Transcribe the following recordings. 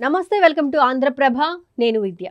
నమస్తే, welcome to Andhraprabha. నేను విద్య.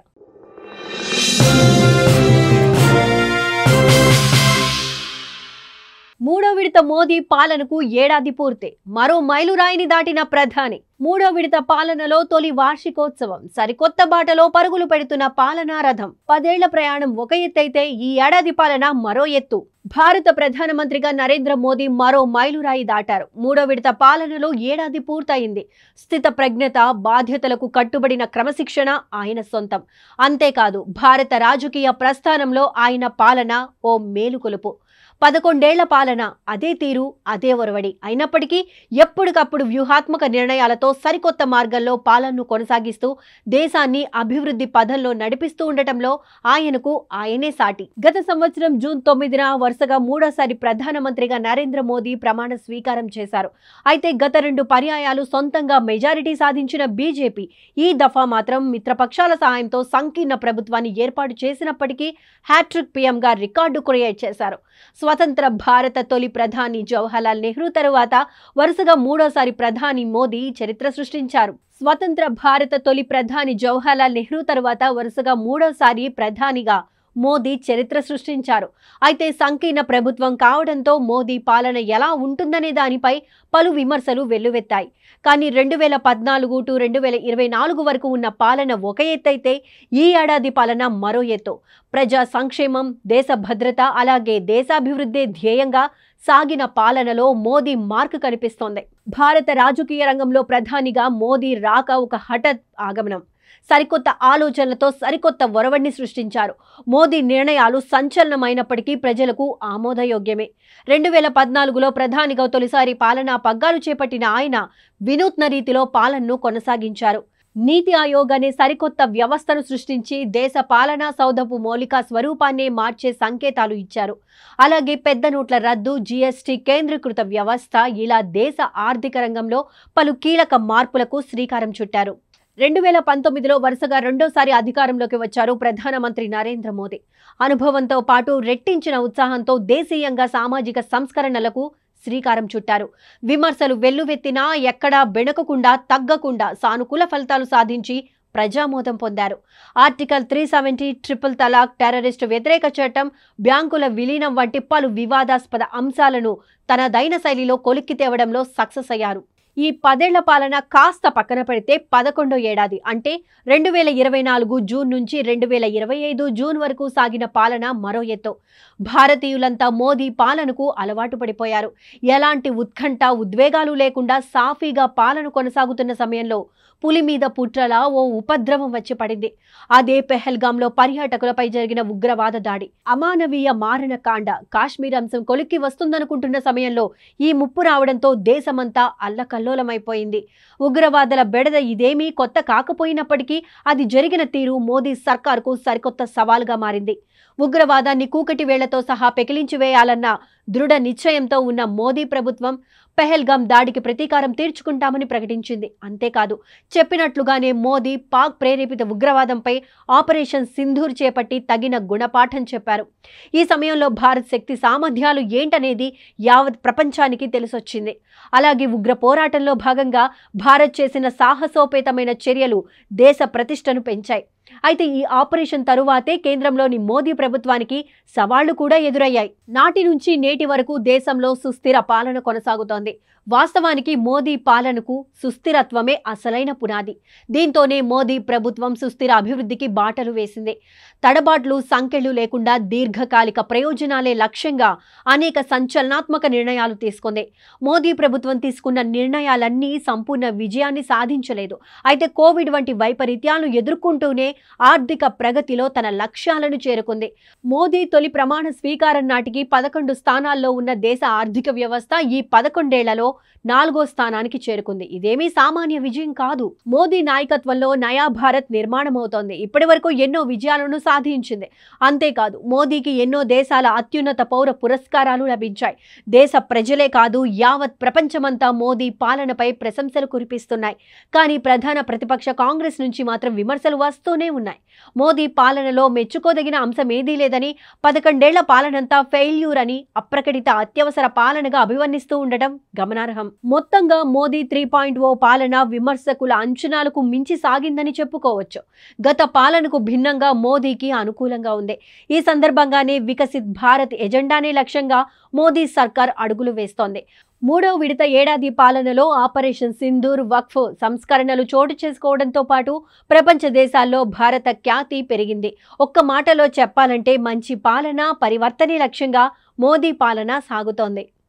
మూడో విడత మోదీ పాలనకు ఏడాది పూర్తి. మరో మైలురాయిని దాటిన ప్రధాని. మూడో విడత పాలనలో తొలి వార్షికోత్సవం. సరికొత్త బాటలో పరుగులు పెడుతున్న పాలనా రథం. 10 ఏళ్ల ప్రయాణం ఒక ఎత్తైతే ఈ ఏడాది పాలన మరో ఎత్తు. భారత ప్రధానమంత్రిగా నరేంద్ర మోదీ మరో మైలురాయి దాటారు. మూడో విడత పాలనలో ఏడాది పూర్తయింది. స్థిత ప్రజ్ఞత, బాధ్యతలకు కట్టుబడిన క్రమశిక్షణ ఆయన సొంతం. అంతేకాదు, భారత రాజకీయ ప్రస్థానంలో ఆయన పాలన ఓ మేలుకొలుపు. 11 ఏళ్ల పాలన, అదే తీరు, అదే ఒరవడి. అయినప్పటికీ ఎప్పటికప్పుడు వ్యూహాత్మక నిర్ణయాలతో సరికొత్త మార్గంలో పాలనను కొనసాగిస్తూ దేశాన్ని అభివృద్ధి పథంలో నడిపిస్తూ ఉండటంలో ఆయనకు ఆయనే సాటి. గత సంవత్సరం జూన్ 9న వరుసగా మూడోసారి ప్రధానమంత్రిగా నరేంద్ర మోదీ ప్రమాణ స్వీకారం చేశారు. అయితే గత 2 పర్యాయాలు సొంతంగా మెజారిటీ సాధించిన బీజేపీ ఈ దఫా మాత్రం మిత్రపక్షాల సహాయంతో సంకీర్ణ ప్రభుత్వాన్ని ఏర్పాటు చేసినప్పటికీ హ్యాట్రిక్ పీఎంగా రికార్డు క్రియేట్ చేశారు. స్వతంత్ర భారత తొలి ప్రధాని జవహర్లాల్ నెహ్రూ తరువాత వరుసగా మూడోసారి ప్రధాని మోదీ చరిత్ర సృష్టించారు. స్వతంత్ర భారత తొలి ప్రధాని జవహర్లాల్ నెహ్రూ తరువాత వరుసగా మూడోసారి ప్రధానిగా మోదీ చరిత్ర సృష్టించారు. అయితే సంకీర్ణ ప్రభుత్వం కావడంతో మోదీ పాలన ఎలా ఉంటుందనే దానిపై పలు విమర్శలు వెల్లువెత్తాయి. కానీ 2014 టు 2024 వరకు ఉన్న పాలన ఒక ఎత్తైతే ఈ ఏడాది పాలన మరో ఎత్తు. ప్రజా సంక్షేమం, దేశ భద్రత, అలాగే దేశాభివృద్ధి ధ్యేయంగా సాగిన పాలనలో మోదీ మార్కు కనిపిస్తోంది. భారత రాజకీయ రంగంలో ప్రధానిగా మోదీ రాక ఒక హఠాత్ ఆగమనం. సరికొత్త ఆలోచనలతో సరికొత్త ఒరవడిని సృష్టించారు. మోదీ నిర్ణయాలు సంచలనమైనప్పటికీ ప్రజలకు ఆమోదయోగ్యమే. 2014లో ప్రధానిగా తొలిసారి పాలనా పగ్గాలు చేపట్టిన ఆయన వినూత్న రీతిలో పాలనను కొనసాగించారు. నీతి ఆయోగ్ అనే సరికొత్త వ్యవస్థను సృష్టించి దేశ పాలనా సౌధపు మౌలిక స్వరూపాన్నే మార్చే సంకేతాలు ఇచ్చారు. అలాగే పెద్ద నోట్ల రద్దు, జీఎస్టీ కేంద్రీకృత వ్యవస్థ, ఇలా దేశ ఆర్థిక రంగంలో పలు కీలక మార్పులకు శ్రీకారం చుట్టారు. 2019లో వరుసగా రెండోసారి అధికారంలోకి వచ్చారు ప్రధానమంత్రి నరేంద్ర మోదీ. అనుభవంతో పాటు రెట్టించిన ఉత్సాహంతో దేశీయంగా సామాజిక సంస్కరణలకు శ్రీకారం చుట్టారు. విమర్శలు వెల్లువెత్తినా ఎక్కడా బెణకకుండా, తగ్గకుండా సానుకూల ఫలితాలు సాధించి ప్రజామోదం పొందారు. ఆర్టికల్ 370, ట్రిపుల్ తలాక్, టెర్రరిస్టు వ్యతిరేక చట్టం, బ్యాంకుల విలీనం వంటి పలు వివాదాస్పద అంశాలను తనదైన శైలిలో కొలిక్కి తేవడంలో సక్సెస్ అయ్యారు. ఈ 10 ఏళ్ల పాలన కాస్త పక్కన పెడితే 11వ ఏడాది అంటే 2024 జూన్ నుంచి 2025 జూన్ వరకు సాగిన పాలన మరో ఎత్తు. భారతీయులంతా మోదీ పాలనకు అలవాటు పడిపోయారు. ఎలాంటి ఉత్కంఠ, ఉద్వేగాలు లేకుండా సాఫీగా పాలన కొనసాగుతున్న సమయంలో పులి మీద పుట్రలా ఓ ఉపద్రవం వచ్చి పడింది. అదే పెహల్గాంలో పర్యాటకులపై జరిగిన ఉగ్రవాద దాడి. అమానవీయ మారణకాండ. కాశ్మీర్ అంశం కొలిక్కి వస్తుందనుకుంటున్న సమయంలో ఈ ముప్పు రావడంతో దేశమంతా అల్లకల్లోలమైపోయింది. ఉగ్రవాదుల బెడద ఇదేమీ కొత్త కాకపోయినప్పటికీ అది జరిగిన తీరు మోదీ సర్కార్కు సరికొత్త సవాల్గా మారింది. ఉగ్రవాదాన్ని కూకటి వేళ్లతో సహా పెకిలించి వేయాలన్న దృఢ నిశ్చయంతో ఉన్న మోదీ ప్రభుత్వం పెహల్గాం దాడికి ప్రతీకారం తీర్చుకుంటామని ప్రకటించింది. అంతేకాదు, చెప్పినట్లుగానే మోదీ పాక్ ప్రేరేపిత ఉగ్రవాదంపై ఆపరేషన్ సింధూర్ చేపట్టి తగిన గుణపాఠం చెప్పారు. ఈ సమయంలో భారత్ శక్తి సామర్థ్యాలు ఏంటనేది యావత్ ప్రపంచానికి తెలిసొచ్చింది. అలాగే ఉగ్ర పోరాటంలో భాగంగా భారత్ చేసిన సాహసోపేతమైన చర్యలు దేశ ప్రతిష్టను పెంచాయి. అయితే ఈ ఆపరేషన్ తరువాతే కేంద్రంలోని మోదీ ప్రభుత్వానికి సవాళ్లు కూడా ఎదురయ్యాయి. నాటి నుంచి నేటి వరకు దేశంలో సుస్థిర పాలన కొనసాగుతోంది. వాస్తవానికి మోదీ పాలనకు సుస్థిరత్వమే అసలైన పునాది. దీంతోనే మోదీ ప్రభుత్వం సుస్థిర అభివృద్ధికి బాటలు వేసింది. తడబాట్లు, సంకెళ్లు లేకుండా దీర్ఘకాలిక ప్రయోజనాలే లక్ష్యంగా అనేక సంచలనాత్మక నిర్ణయాలు తీసుకుంది. మోదీ ప్రభుత్వం తీసుకున్న నిర్ణయాలన్నీ సంపూర్ణ విజయాన్ని సాధించలేదు. అయితే కోవిడ్ వంటి వైపరీత్యాలను ఎదుర్కొంటూనే ఆర్థిక ప్రగతిలో తన లక్ష్యాలను చేరుకుంది. మోదీ తొలి ప్రమాణ స్వీకారం నాటికి 11 స్థానాల్లో ఉన్న దేశ ఆర్థిక వ్యవస్థ ఈ 11 ఏళ్లలో 4వ స్థానానికి చేరుకుంది. ఇదేమీ సామాన్య విజయం కాదు. మోదీ నాయకత్వంలో నయా భారత్ నిర్మాణమవుతోంది. ఇప్పటి వరకు ఎన్నో విజయాలను సాధించింది. అంతేకాదు, మోదీకి ఎన్నో దేశాల అత్యున్నత పౌర పురస్కారాలు లభించాయి. దేశ ప్రజలే కాదు, యావత్ ప్రపంచమంతా మోదీ పాలనపై ప్రశంసలు కురిపిస్తున్నాయి. కానీ ప్రధాన ప్రతిపక్ష కాంగ్రెస్ నుంచి మాత్రం విమర్శలు వస్తూనే ఉన్నాయి. మోదీ పాలనలో మెచ్చుకోదగిన అంశం ఏదీ లేదని, 11 ఏళ్ల పాలనంతా ఫెయిల్యూర్ అని, అప్రకటిత అత్యవసర పాలనగా అభివర్ణిస్తూ ఉండటం గమనార్హం. గమనార్హం. మొత్తంగా మోదీ 3.0 పాలన విమర్శకుల అంచనాలకు మించి సాగిందని చెప్పుకోవచ్చు. గత పాలనకు భిన్నంగా మోదీకి అనుకూలంగా ఉంది. ఈ సందర్భంగానే వికసిత్ భారత్ ఎజెండానే లక్ష్యంగా మోదీ సర్కార్ అడుగులు వేస్తోంది. మూడవ విడత ఏడాది పాలనలో ఆపరేషన్ సింధూర్, వక్ఫ్ సంస్కరణలు చోటు చేసుకోవడంతో పాటు ప్రపంచ దేశాల్లో భారత ఖ్యాతి పెరిగింది. ఒక్క మాటలో చెప్పాలంటే మంచి పాలన, పరివర్తనే లక్ష్యంగా మోదీ పాలన సాగుతోంది.